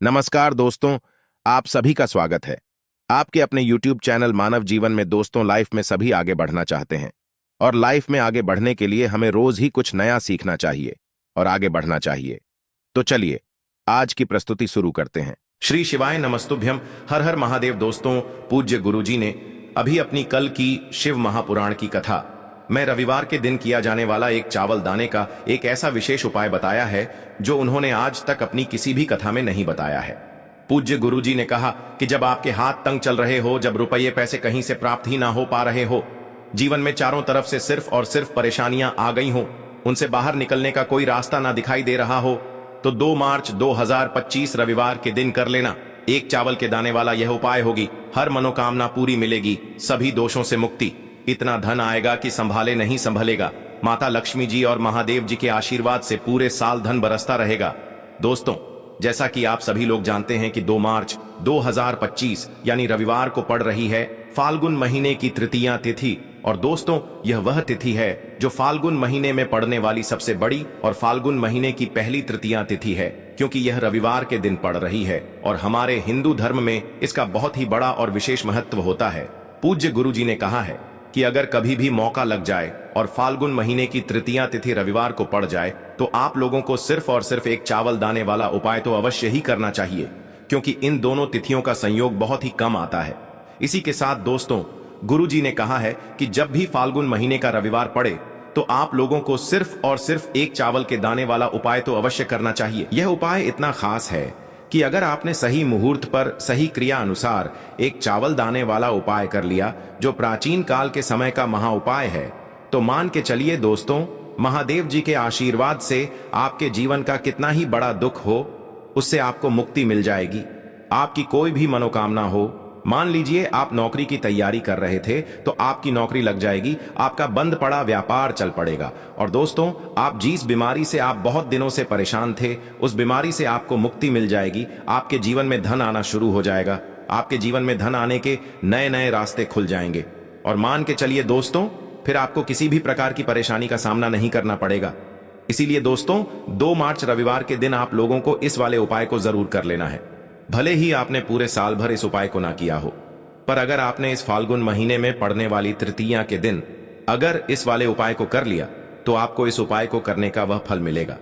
नमस्कार दोस्तों, आप सभी का स्वागत है। आपके अपने YouTube चैनल मानव जीवन में दोस्तों लाइफ में सभी आगे बढ़ना चाहते हैं और लाइफ में आगे बढ़ने के लिए हमें रोज ही कुछ नया सीखना चाहिए और आगे बढ़ना चाहिए। तो चलिए आज की प्रस्तुति शुरू करते हैं। श्री शिवाय नमस्तुभ्यम, हर हर महादेव। दोस्तों, पूज्य गुरुजी ने अभी अपनी कल की शिव महापुराण की कथा में रविवार के दिन किया जाने वाला एक चावल दाने का एक ऐसा विशेष उपाय बताया है जो उन्होंने आज तक अपनी किसी भी कथा में नहीं बताया है। पूज्य गुरुजी ने कहा कि जब आपके हाथ तंग चल रहे हो, जब रुपये पैसे कहीं से प्राप्त ही ना हो पा रहे हो, जीवन में चारों तरफ से सिर्फ और सिर्फ परेशानियां आ गई हो, उनसे बाहर निकलने का कोई रास्ता ना दिखाई दे रहा हो, तो 2 मार्च 2025 रविवार के दिन कर लेना। एक चावल के दाने वाला यह उपाय होगी, हर मनोकामना पूरी मिलेगी, सभी दोषों से मुक्ति, इतना धन आएगा कि संभाले नहीं संभलेगा। माता लक्ष्मी जी और महादेव जी के आशीर्वाद से पूरे साल धन बरसता रहेगा। दोस्तों, जैसा कि आप सभी लोग जानते हैं कि 2 मार्च 2025 यानी रविवार को पड़ रही है फाल्गुन महीने की तृतीया तिथि। और दोस्तों, यह वह तिथि है जो फाल्गुन महीने में पड़ने वाली सबसे बड़ी और फाल्गुन महीने की पहली तृतीया तिथि है, क्योंकि यह रविवार के दिन पड़ रही है और हमारे हिंदू धर्म में इसका बहुत ही बड़ा और विशेष महत्व होता है। पूज्य गुरुजी ने कहा है कि अगर कभी भी मौका लग जाए और फाल्गुन महीने की तृतीया तिथि रविवार को पड़ जाए तो आप लोगों को सिर्फ और सिर्फ एक चावल दाने वाला उपाय तो अवश्य ही करना चाहिए, क्योंकि इन दोनों तिथियों का संयोग बहुत ही कम आता है। इसी के साथ दोस्तों, गुरुजी ने कहा है कि जब भी फाल्गुन महीने का रविवार पड़े तो आप लोगों को सिर्फ और सिर्फ एक चावल के दाने वाला उपाय तो अवश्य करना चाहिए। यह उपाय इतना खास है कि अगर आपने सही मुहूर्त पर सही क्रिया अनुसार एक चावल दाने वाला उपाय कर लिया, जो प्राचीन काल के समय का महा उपाय है, तो मान के चलिए दोस्तों, महादेव जी के आशीर्वाद से आपके जीवन का कितना ही बड़ा दुख हो, उससे आपको मुक्ति मिल जाएगी। आपकी कोई भी मनोकामना हो, मान लीजिए आप नौकरी की तैयारी कर रहे थे तो आपकी नौकरी लग जाएगी, आपका बंद पड़ा व्यापार चल पड़ेगा। और दोस्तों, आप जिस बीमारी से आप बहुत दिनों से परेशान थे, उस बीमारी से आपको मुक्ति मिल जाएगी। आपके जीवन में धन आना शुरू हो जाएगा, आपके जीवन में धन आने के नए नए रास्ते खुल जाएंगे। और मान के चलिए दोस्तों, फिर आपको किसी भी प्रकार की परेशानी का सामना नहीं करना पड़ेगा। इसीलिए दोस्तों, 2 मार्च रविवार के दिन आप लोगों को इस वाले उपाय को जरूर कर लेना है। भले ही आपने पूरे साल भर इस उपाय को ना किया हो, पर अगर आपने इस फाल्गुन महीने में पड़ने वाली तृतीया के दिन अगर इस वाले उपाय को कर लिया तो आपको इस उपाय को करने का वह फल मिलेगा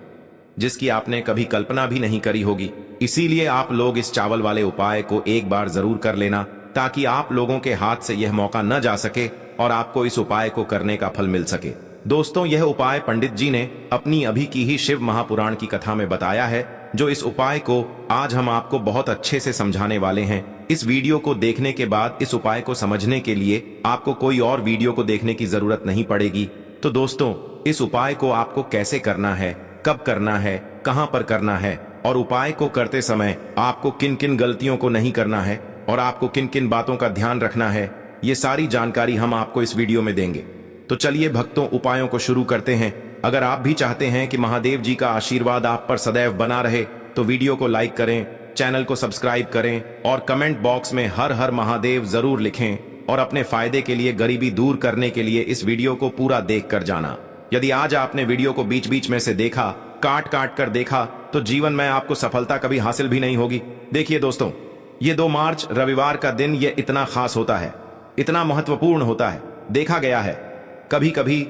जिसकी आपने कभी कल्पना भी नहीं करी होगी। इसीलिए आप लोग इस चावल वाले उपाय को एक बार जरूर कर लेना, ताकि आप लोगों के हाथ से यह मौका न जा सके और आपको इस उपाय को करने का फल मिल सके। दोस्तों, यह उपाय पंडित जी ने अपनी अभी की ही शिव महापुराण की कथा में बताया है, जो इस उपाय को आज हम आपको बहुत अच्छे से समझाने वाले हैं। इस वीडियो को देखने के बाद इस उपाय को समझने के लिए आपको कोई और वीडियो को देखने की जरूरत नहीं पड़ेगी। तो दोस्तों, इस उपाय को आपको कैसे करना है, कब करना है, कहां पर करना है और उपाय को करते समय आपको किन किन गलतियों को नहीं करना है और आपको किन किन बातों का ध्यान रखना है, ये सारी जानकारी हम आपको इस वीडियो में देंगे। तो चलिए भक्तों, उपायों को शुरू करते हैं। अगर आप भी चाहते हैं कि महादेव जी का आशीर्वाद आप पर सदैव बना रहे तो वीडियो को लाइक करें, चैनल को सब्सक्राइब करें और कमेंट बॉक्स में हर हर महादेव जरूर लिखें। और अपने फायदे के लिए, गरीबी दूर करने के लिए इस वीडियो को पूरा देख कर जाना। यदि आज आपने वीडियो को बीच बीच में से देखा, काट काट कर देखा, तो जीवन में आपको सफलता कभी हासिल भी नहीं होगी। देखिए दोस्तों, ये 2 मार्च रविवार का दिन ये इतना खास होता है, इतना महत्वपूर्ण होता है। देखा गया है कभी कभी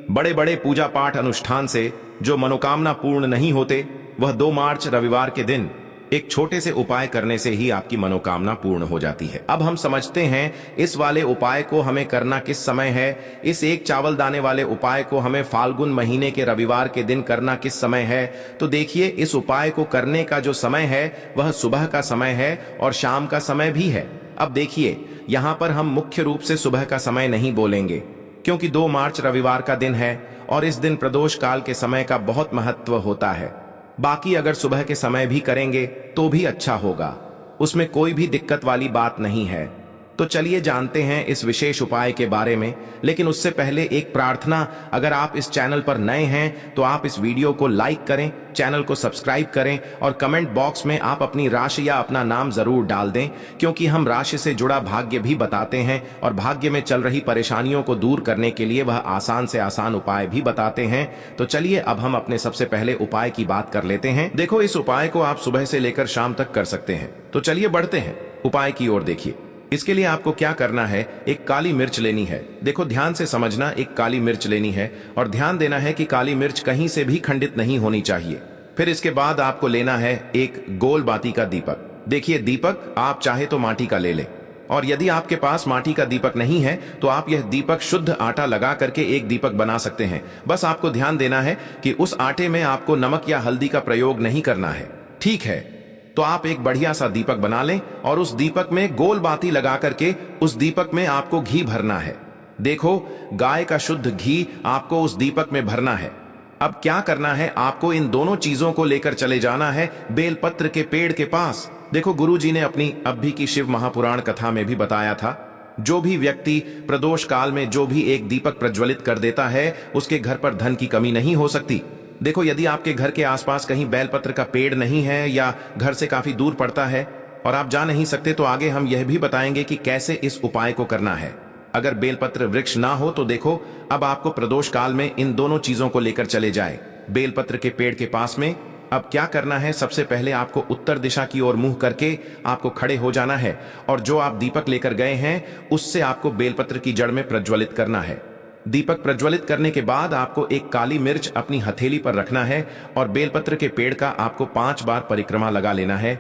बड़े बड़े पूजा पाठ अनुष्ठान से जो मनोकामना पूर्ण नहीं होते, वह 2 मार्च रविवार के दिन एक छोटे से उपाय करने से ही आपकी मनोकामना पूर्ण हो जाती है। अब हम समझते हैं इस वाले उपाय को हमें करना किस समय है। इस एक चावल दाने वाले उपाय को हमें फाल्गुन महीने के रविवार के दिन करना किस समय है। तो देखिए, इस उपाय को करने का जो समय है वह सुबह का समय है और शाम का समय भी है। अब देखिए, यहाँ पर हम मुख्य रूप से सुबह का समय नहीं बोलेंगे, क्योंकि 2 मार्च रविवार का दिन है और इस दिन प्रदोष काल के समय का बहुत महत्व होता है। बाकी अगर सुबह के समय भी करेंगे तो भी अच्छा होगा, उसमें कोई भी दिक्कत वाली बात नहीं है। तो चलिए जानते हैं इस विशेष उपाय के बारे में। लेकिन उससे पहले एक प्रार्थना, अगर आप इस चैनल पर नए हैं तो आप इस वीडियो को लाइक करें, चैनल को सब्सक्राइब करें और कमेंट बॉक्स में आप अपनी राशि या अपना नाम जरूर डाल दें, क्योंकि हम राशि से जुड़ा भाग्य भी बताते हैं और भाग्य में चल रही परेशानियों को दूर करने के लिए वह आसान से आसान उपाय भी बताते हैं। तो चलिए अब हम अपने सबसे पहले उपाय की बात कर लेते हैं। देखो, इस उपाय को आप सुबह से लेकर शाम तक कर सकते हैं। तो चलिए बढ़ते हैं उपाय की ओर। देखिए, इसके लिए आपको क्या करना है, एक काली मिर्च लेनी है। देखो, ध्यान से समझना, एक काली मिर्च लेनी है और ध्यान देना है कि काली मिर्च कहीं से भी खंडित नहीं होनी चाहिए। फिर इसके बाद आपको लेना है एक गोल बाती का दीपक। देखिए, दीपक आप चाहे तो माटी का ले लें, और यदि आपके पास माटी का दीपक नहीं है तो आप यह दीपक शुद्ध आटा लगा करके एक दीपक बना सकते हैं। बस आपको ध्यान देना है कि उस आटे में आपको नमक या हल्दी का प्रयोग नहीं करना है, ठीक है। तो आप एक बढ़िया सा दीपक बना लें और उस दीपक में गोल बाती लगा करके उस दीपक में आपको घी भरना है। देखो, गाय का शुद्ध घी आपको उस दीपक में भरना है। अब क्या करना है, आपको इन दोनों चीजों को लेकर चले जाना है बेलपत्र के पेड़ के पास। देखो, गुरुजी ने अपनी अभी की शिव महापुराण कथा में भी बताया था, जो भी व्यक्ति प्रदोष काल में जो भी एक दीपक प्रज्वलित कर देता है उसके घर पर धन की कमी नहीं हो सकती। देखो, यदि आपके घर के आसपास कहीं बेलपत्र का पेड़ नहीं है या घर से काफी दूर पड़ता है और आप जा नहीं सकते, तो आगे हम यह भी बताएंगे कि कैसे इस उपाय को करना है। अगर बेलपत्र वृक्ष ना हो तो देखो, अब आपको प्रदोष काल में इन दोनों चीजों को लेकर चले जाए बेलपत्र के पेड़ के पास में। अब क्या करना है, सबसे पहले आपको उत्तर दिशा की ओर मुंह करके आपको खड़े हो जाना है और जो आप दीपक लेकर गए हैं उससे आपको बेलपत्र की जड़ में प्रज्वलित करना है। दीपक प्रज्वलित करने के बाद आपको एक काली मिर्च अपनी हथेली पर रखना है और बेलपत्र के पेड़ का आपको 5 बार परिक्रमा लगा लेना है।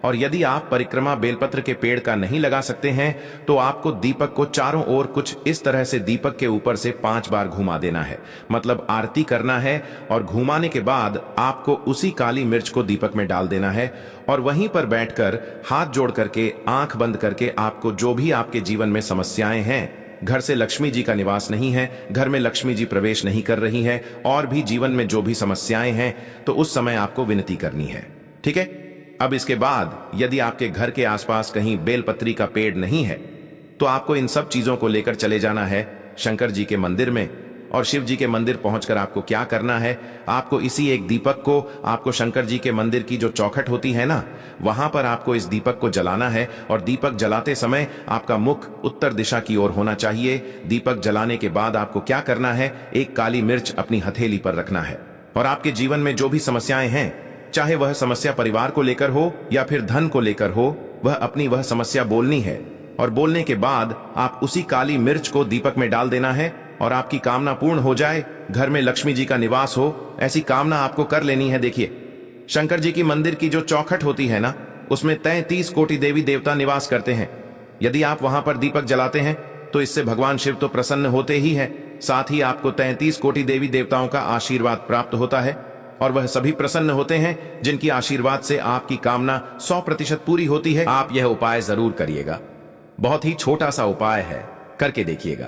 और यदि आप परिक्रमा बेलपत्र के पेड़ का नहीं लगा सकते हैं तो आपको दीपक को चारों ओर कुछ इस तरह से दीपक के ऊपर से 5 बार घुमा देना है, मतलब आरती करना है। और घुमाने के बाद आपको उसी काली मिर्च को दीपक में डाल देना है और वहीं पर बैठकर हाथ जोड़ करके आंख बंद करके आपको जो भी आपके जीवन में समस्याएं हैं, घर से लक्ष्मी जी का निवास नहीं है, घर में लक्ष्मी जी प्रवेश नहीं कर रही हैं, और भी जीवन में जो भी समस्याएं हैं, तो उस समय आपको विनती करनी है, ठीक है। अब इसके बाद यदि आपके घर के आसपास कहीं बेलपत्री का पेड़ नहीं है तो आपको इन सब चीजों को लेकर चले जाना है शंकर जी के मंदिर में। और शिव जी के मंदिर पहुंचकर आपको क्या करना है, आपको इसी एक दीपक को आपको शंकर जी के मंदिर की जो चौखट होती है ना, वहां पर आपको इस दीपक को जलाना है। और दीपक जलाते समय आपका मुख उत्तर दिशा की ओर होना चाहिए। दीपक जलाने के बाद आपको क्या करना है, एक काली मिर्च अपनी हथेली पर रखना है और आपके जीवन में जो भी समस्याएं हैं, चाहे वह समस्या परिवार को लेकर हो या फिर धन को लेकर हो, वह समस्या बोलनी है। और बोलने के बाद आप उसी काली मिर्च को दीपक में डाल देना है और आपकी कामना पूर्ण हो जाए, घर में लक्ष्मी जी का निवास हो, ऐसी कामना आपको कर लेनी है। देखिए, शंकर जी की मंदिर की जो चौखट होती है ना, उसमें 33 कोटि देवी देवता निवास करते हैं। यदि आप वहां पर दीपक जलाते हैं तो इससे भगवान शिव तो प्रसन्न होते ही है, साथ ही आपको 33 कोटि देवी देवताओं का आशीर्वाद प्राप्त होता है। और वह सभी प्रसन्न होते हैं जिनकी आशीर्वाद से आपकी कामना 100% पूरी होती है। आप यह उपाय जरूर करिएगा, बहुत ही छोटा सा उपाय है, करके देखिएगा।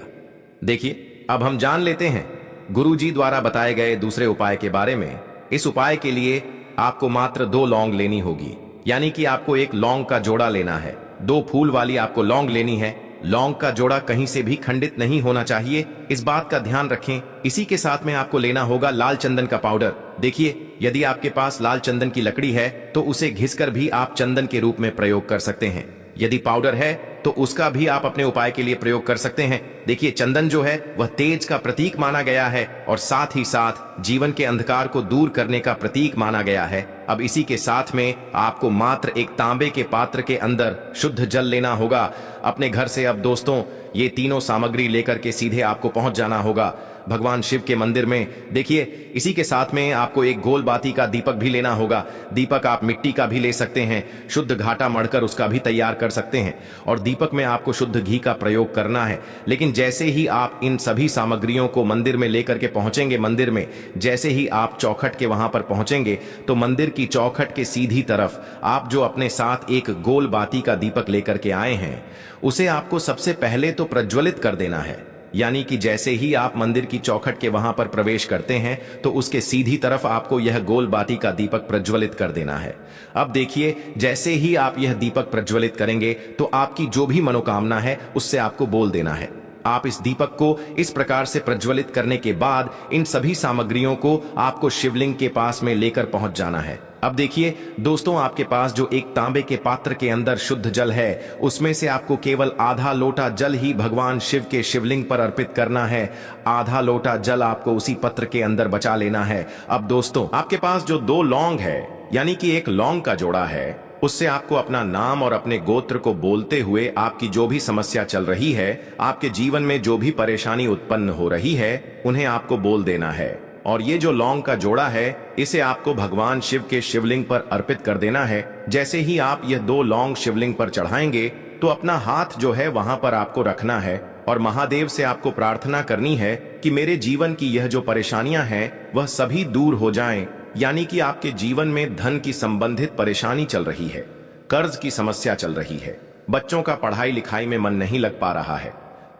देखिए, अब हम जान लेते हैं गुरुजी द्वारा बताए गए दूसरे उपाय के बारे में। इस उपाय के लिए आपको मात्र 2 लौंग लेनी होगी, यानी कि आपको एक लौंग का जोड़ा लेना है। 2 फूल वाली आपको लौंग लेनी है। लौंग का जोड़ा कहीं से भी खंडित नहीं होना चाहिए, इस बात का ध्यान रखें। इसी के साथ में आपको लेना होगा लाल चंदन का पाउडर। देखिए, यदि आपके पास लाल चंदन की लकड़ी है तो उसे घिसकर भी आप चंदन के रूप में प्रयोग कर सकते हैं। यदि पाउडर है तो उसका भी आप अपने उपाय के लिए प्रयोग कर सकते हैं। देखिए, चंदन जो है वह तेज का प्रतीक माना गया है और साथ ही साथ जीवन के अंधकार को दूर करने का प्रतीक माना गया है। अब इसी के साथ में आपको मात्र एक तांबे के पात्र के अंदर शुद्ध जल लेना होगा अपने घर से। अब दोस्तों, ये तीनों सामग्री लेकर के सीधे आपको पहुंच जाना होगा भगवान शिव के मंदिर में। देखिए, इसी के साथ में आपको एक गोल बाती का दीपक भी लेना होगा। दीपक आप मिट्टी का भी ले सकते हैं, शुद्ध घाटा मढ़कर उसका भी तैयार कर सकते हैं। और दीपक में आपको शुद्ध घी का प्रयोग करना है। लेकिन जैसे ही आप इन सभी सामग्रियों को मंदिर में लेकर के पहुंचेंगे, मंदिर में जैसे ही आप चौखट के वहां पर पहुंचेंगे तो मंदिर की चौखट के सीधी तरफ आप जो अपने साथ एक गोल बाती का दीपक लेकर के आए हैं, उसे आपको सबसे पहले तो प्रज्वलित कर देना है। यानी कि जैसे ही आप मंदिर की चौखट के वहां पर प्रवेश करते हैं तो उसके सीधी तरफ आपको यह गोल बाती का दीपक प्रज्वलित कर देना है। अब देखिए, जैसे ही आप यह दीपक प्रज्वलित करेंगे तो आपकी जो भी मनोकामना है उससे आपको बोल देना है। आप इस दीपक को इस प्रकार से प्रज्वलित करने के बाद इन सभी सामग्रियों को आपको शिवलिंग के पास में लेकर पहुंच जाना है। अब देखिए दोस्तों, आपके पास जो एक तांबे के पात्र के अंदर शुद्ध जल है, उसमें से आपको केवल आधा लोटा जल ही भगवान शिव के शिवलिंग पर अर्पित करना है। आधा लोटा जल आपको उसी पत्र के अंदर बचा लेना है। अब दोस्तों, आपके पास जो 2 लौंग है, यानी कि एक लौंग का जोड़ा है, उससे आपको अपना नाम और अपने गोत्र को बोलते हुए आपकी जो भी समस्या चल रही है, आपके जीवन में जो भी परेशानी उत्पन्न हो रही है, उन्हें आपको बोल देना है। और ये जो लौंग का जोड़ा है, इसे आपको भगवान शिव के शिवलिंग पर अर्पित कर देना है। जैसे ही आप यह 2 लौंग शिवलिंग पर चढ़ाएंगे तो अपना हाथ जो है वहां पर आपको रखना है और महादेव से आपको प्रार्थना करनी है कि मेरे जीवन की यह जो परेशानियां हैं वह सभी दूर हो जाएं। यानी कि आपके जीवन में धन की संबंधित परेशानी चल रही है, कर्ज की समस्या चल रही है, बच्चों का पढ़ाई लिखाई में मन नहीं लग पा रहा है,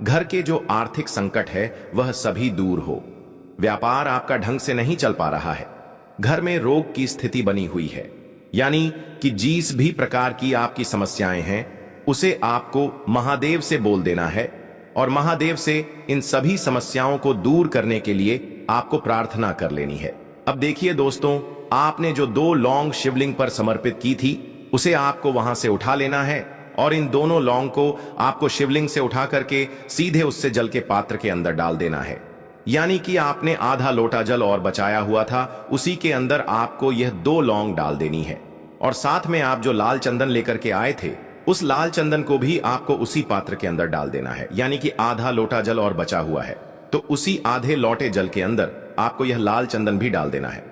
घर के जो आर्थिक संकट है वह सभी दूर हो, व्यापार आपका ढंग से नहीं चल पा रहा है, घर में रोग की स्थिति बनी हुई है, यानी कि जिस भी प्रकार की आपकी समस्याएं हैं उसे आपको महादेव से बोल देना है और महादेव से इन सभी समस्याओं को दूर करने के लिए आपको प्रार्थना कर लेनी है। अब देखिए दोस्तों, आपने जो 2 लौंग शिवलिंग पर समर्पित की थी उसे आपको वहां से उठा लेना है और इन दोनों लौंग को आपको शिवलिंग से उठा करके सीधे उससे जल के पात्र के अंदर डाल देना है। यानी कि आपने आधा लोटा जल और बचाया हुआ था, उसी के अंदर आपको यह 2 लौंग डाल देनी है और साथ में आप जो लाल चंदन लेकर के आए थे उस लाल चंदन को भी आपको उसी पात्र के अंदर डाल देना है। यानी कि आधा लोटा जल और बचा हुआ है तो उसी आधे लोटे जल के अंदर आपको यह लाल चंदन भी डाल देना है।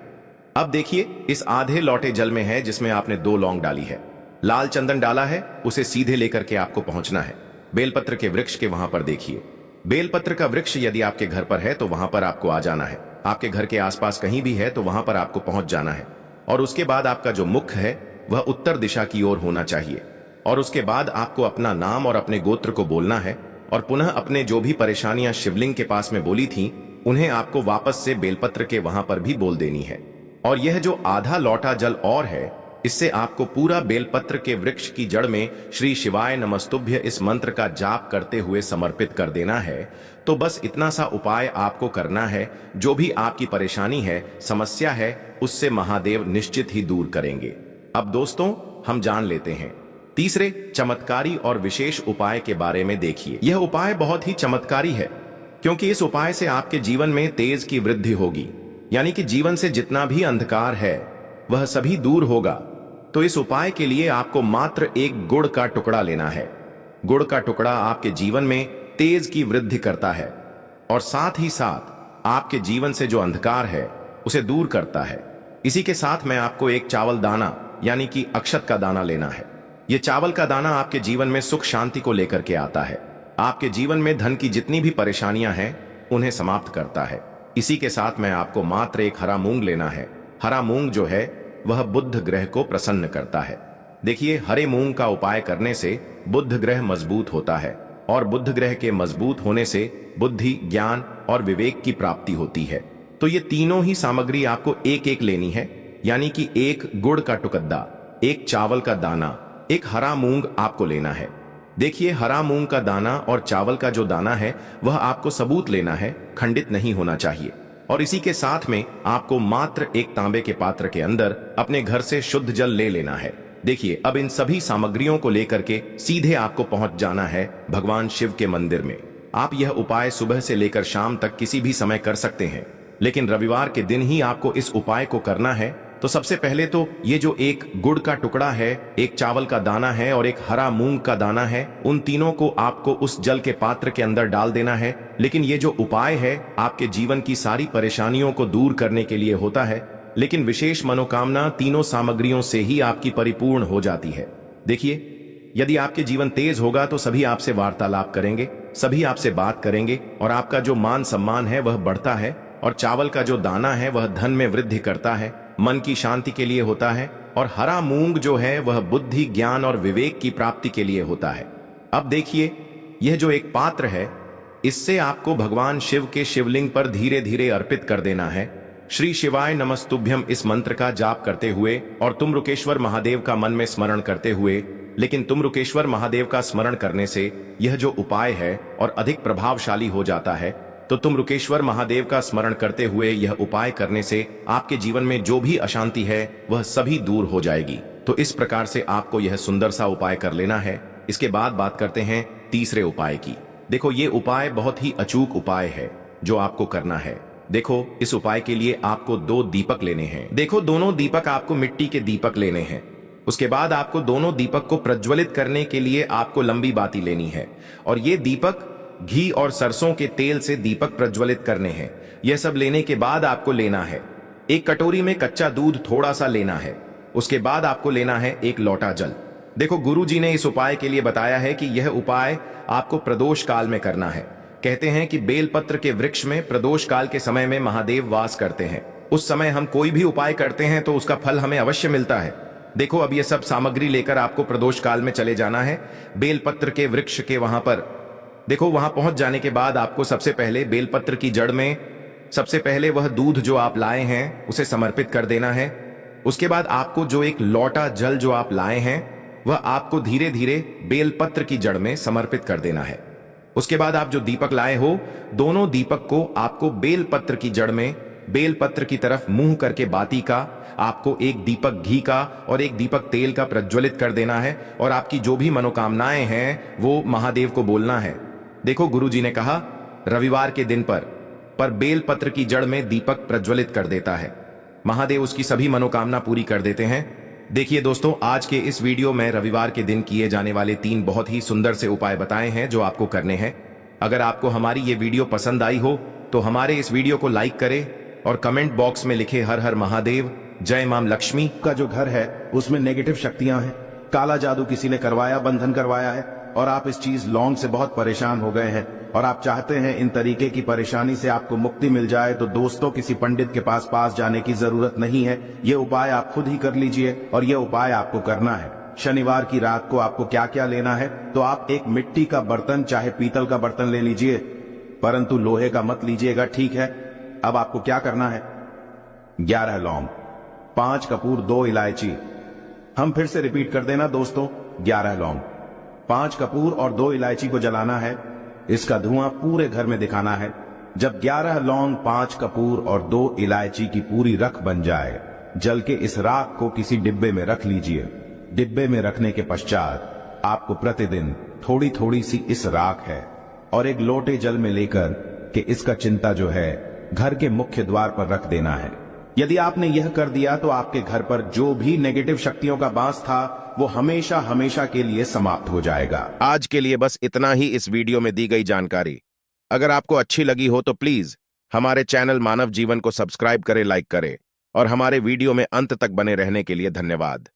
अब देखिए, इस आधे लोटे जल में है जिसमें आपने 2 लौंग डाली है, लाल चंदन डाला है, उसे सीधे लेकर के आपको पहुंचना है बेलपत्र के वृक्ष के वहां पर। देखिए, बेलपत्र का वृक्ष यदि आपके घर पर है तो वहां पर आपको आ जाना है, आपके घर के आसपास कहीं भी है तो वहां पर आपको पहुंच जाना है और उसके बाद आपका जो मुख है वह उत्तर दिशा की ओर होना चाहिए और उसके बाद आपको अपना नाम और अपने गोत्र को बोलना है और पुनः अपने जो भी परेशानियां शिवलिंग के पास में बोली थी उन्हें आपको वापस से बेलपत्र के वहां पर भी बोल देनी है। और यह जो आधा लौटा जल और है, इससे आपको पूरा बेलपत्र के वृक्ष की जड़ में श्री शिवाय नमस्तुभ्य इस मंत्र का जाप करते हुए समर्पित कर देना है। तो बस इतना सा उपाय आपको करना है, जो भी आपकी परेशानी है, समस्या है, उससे महादेव निश्चित ही दूर करेंगे। अब दोस्तों, हम जान लेते हैं तीसरे चमत्कारी और विशेष उपाय के बारे में। देखिए, यह उपाय बहुत ही चमत्कारी है क्योंकि इस उपाय से आपके जीवन में तेज की वृद्धि होगी, यानी कि जीवन से जितना भी अंधकार है वह सभी दूर होगा। तो इस उपाय के लिए आपको मात्र एक गुड़ का टुकड़ा लेना है। गुड़ का टुकड़ा आपके जीवन में तेज की वृद्धि करता है और साथ ही साथ आपके जीवन से जो अंधकार है उसे दूर करता है। इसी के साथ में आपको एक चावल दाना यानी कि अक्षत का दाना लेना है। यह चावल का दाना आपके जीवन में सुख शांति को लेकर के आता है, आपके जीवन में धन की जितनी भी परेशानियां हैं उन्हें समाप्त करता है। इसी के साथ में आपको मात्र एक हरा मूंग लेना है। हरा मूंग जो है वह बुध ग्रह को प्रसन्न करता है। देखिए, हरे मूंग का उपाय करने से बुध ग्रह मजबूत होता है और बुध ग्रह के मजबूत होने से बुद्धि, ज्ञान और विवेक की प्राप्ति होती है। तो ये तीनों ही सामग्री आपको एक एक लेनी है, यानी कि एक गुड़ का टुकड़ा, एक चावल का दाना, एक हरा मूंग आपको लेना है। देखिए, हरा मूंग का दाना और चावल का जो दाना है वह आपको सबूत लेना है, खंडित नहीं होना चाहिए। और इसी के साथ में आपको मात्र एक तांबे के पात्र के अंदर अपने घर से शुद्ध जल ले लेना है। देखिए, अब इन सभी सामग्रियों को लेकर के सीधे आपको पहुंच जाना है भगवान शिव के मंदिर में। आप यह उपाय सुबह से लेकर शाम तक किसी भी समय कर सकते हैं, लेकिन रविवार के दिन ही आपको इस उपाय को करना है। तो सबसे पहले तो ये जो एक गुड़ का टुकड़ा है, एक चावल का दाना है और एक हरा मूंग का दाना है, उन तीनों को आपको उस जल के पात्र के अंदर डाल देना है। लेकिन ये जो उपाय है आपके जीवन की सारी परेशानियों को दूर करने के लिए होता है, लेकिन विशेष मनोकामना तीनों सामग्रियों से ही आपकी परिपूर्ण हो जाती है। देखिए, यदि आपके जीवन तेज होगा तो सभी आपसे वार्तालाप करेंगे, सभी आपसे बात करेंगे और आपका जो मान सम्मान है वह बढ़ता है। और चावल का जो दाना है वह धन में वृद्धि करता है, मन की शांति के लिए होता है। और हरा मूंग जो है वह बुद्धि, ज्ञान और विवेक की प्राप्ति के लिए होता है। अब देखिए, यह जो एक पात्र है इससे आपको भगवान शिव के शिवलिंग पर धीरे धीरे अर्पित कर देना है। श्री शिवाय नमस्तुभ्यम इस मंत्र का जाप करते हुए और तुमरुकेश्वर महादेव का मन में स्मरण करते हुए। लेकिन तुमरुकेश्वर महादेव का स्मरण करने से यह जो उपाय है और अधिक प्रभावशाली हो जाता है। तो तुमरुकेश्वर महादेव का स्मरण करते हुए यह उपाय करने से आपके जीवन में जो भी अशांति है वह सभी दूर हो जाएगी। तो इस प्रकार से आपको यह सुंदर सा उपाय कर लेना है। इसके बाद बात करते हैं तीसरे उपाय की। देखो, ये उपाय बहुत ही अचूक उपाय है जो आपको करना है। देखो, इस उपाय के लिए आपको 2 दीपक लेने हैं। देखो, दोनों दीपक आपको मिट्टी के दीपक लेने हैं। उसके बाद आपको दोनों दीपक को प्रज्वलित करने के लिए आपको लंबी बाती लेनी है और ये दीपक घी और सरसों के तेल से दीपक प्रज्वलित करने हैं। यह सब लेने के बाद आपको लेना है एक कटोरी में कच्चा दूध थोड़ा सा लेना है। उसके बाद आपको लेना है एक लोटा जल। देखो, गुरु जी ने इस उपाय के लिए बताया है कि यह उपाय आपको प्रदोष काल में करना है। कहते हैं कि बेलपत्र के वृक्ष में प्रदोष काल के समय में महादेव वास करते हैं। उस समय हम कोई भी उपाय करते हैं तो उसका फल हमें अवश्य मिलता है। देखो, अब यह सब सामग्री लेकर आपको प्रदोष काल में चले जाना है बेलपत्र के वृक्ष के वहां पर। देखो, वहां पहुंच जाने के बाद आपको सबसे पहले बेलपत्र की जड़ में सबसे पहले वह दूध जो आप लाए हैं उसे समर्पित कर देना है। उसके बाद आपको जो एक लोटा जल जो आप लाए हैं वह आपको धीरे धीरे बेलपत्र की जड़ में समर्पित कर देना है। उसके बाद आप जो दीपक लाए हो दोनों दीपक को आपको बेलपत्र की जड़ में बेलपत्र की तरफ मुंह करके बाती का आपको एक दीपक घी का और एक दीपक तेल का प्रज्वलित कर देना है और आपकी जो भी मनोकामनाएं हैं वो महादेव को बोलना है। देखो, गुरु जी ने कहा रविवार के दिन पर बेलपत्र की जड़ में दीपक प्रज्वलित कर देता है, महादेव उसकी सभी मनोकामना पूरी कर देते हैं। देखिए दोस्तों, आज के इस वीडियो में रविवार के दिन किए जाने वाले 3 बहुत ही सुंदर से उपाय बताए हैं जो आपको करने हैं। अगर आपको हमारी ये वीडियो पसंद आई हो तो हमारे इस वीडियो को लाइक करें और कमेंट बॉक्स में लिखे हर हर महादेव, जय मां लक्ष्मी। का जो घर है उसमें नेगेटिव शक्तियां हैं, काला जादू किसी ने करवाया, बंधन करवाया है और आप इस चीज लौंग से बहुत परेशान हो गए हैं और आप चाहते हैं इन तरीके की परेशानी से आपको मुक्ति मिल जाए, तो दोस्तों किसी पंडित के पास जाने की जरूरत नहीं है। ये उपाय आप खुद ही कर लीजिए और ये उपाय आपको करना है। शनिवार की रात को आपको क्या क्या लेना है, तो आप एक मिट्टी का बर्तन चाहे पीतल का बर्तन ले लीजिए, परंतु लोहे का मत लीजिएगा, ठीक है। अब आपको क्या करना है, 11 लौंग, 5 कपूर, 2 इलायची। हम फिर से रिपीट कर देना दोस्तों, 11 लौंग, 5 कपूर और 2 इलायची को जलाना है। इसका धुआं पूरे घर में दिखाना है। जब 11 लौंग, 5 कपूर और 2 इलायची की पूरी रख बन जाए, जल के इस राख को किसी डिब्बे में रख लीजिए। डिब्बे में रखने के पश्चात आपको प्रतिदिन थोड़ी थोड़ी सी इस राख है और एक लोटे जल में लेकर के इसका चिंता जो है घर के मुख्य द्वार पर रख देना है। यदि आपने यह कर दिया तो आपके घर पर जो भी नेगेटिव शक्तियों का बास था वो हमेशा हमेशा के लिए समाप्त हो जाएगा। आज के लिए बस इतना ही इस वीडियो में दी गई जानकारी। अगर आपको अच्छी लगी हो तो प्लीज हमारे चैनल मानव जीवन को सब्सक्राइब करें, लाइक करें और हमारे वीडियो में अंत तक बने रहने के लिए धन्यवाद।